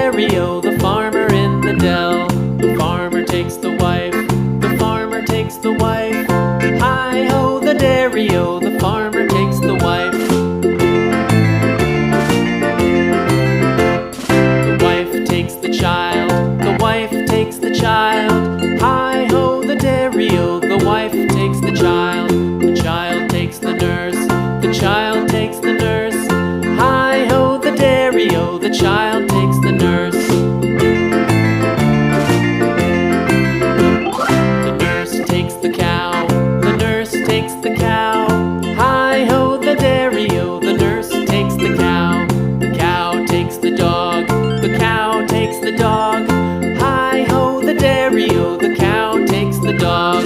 dairy-o, the farmer in the dell. The farmer takes the wife, the farmer takes the wife. Hi-ho, the dairy-o, the farmer takes the wife. The wife takes the child, the wife takes the child. Hi-ho, the dairy-o, the wife takes the child. The child takes the nurse, the child takes the nurse. Hi-ho, the dairy-o, the child takes the nurse. The nurse takes the cow, the nurse takes the cow. Hi-ho, the dairy-o, the nurse takes the cow. The cow takes the dog, the cow takes the dog. Hi-ho, the dairy-o, the cow takes the dog.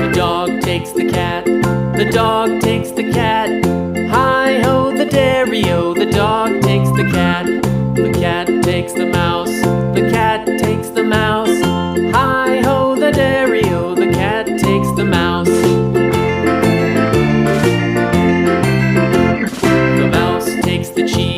The dog takes the cat, the dog takes the cat. Hi-ho, the dairy-o, the dog takes the cat. The cat takes the mouse, the cat takes the mouse. Hi-ho, the dairy-o, the cat takes the mouse. The mouse takes the cheese,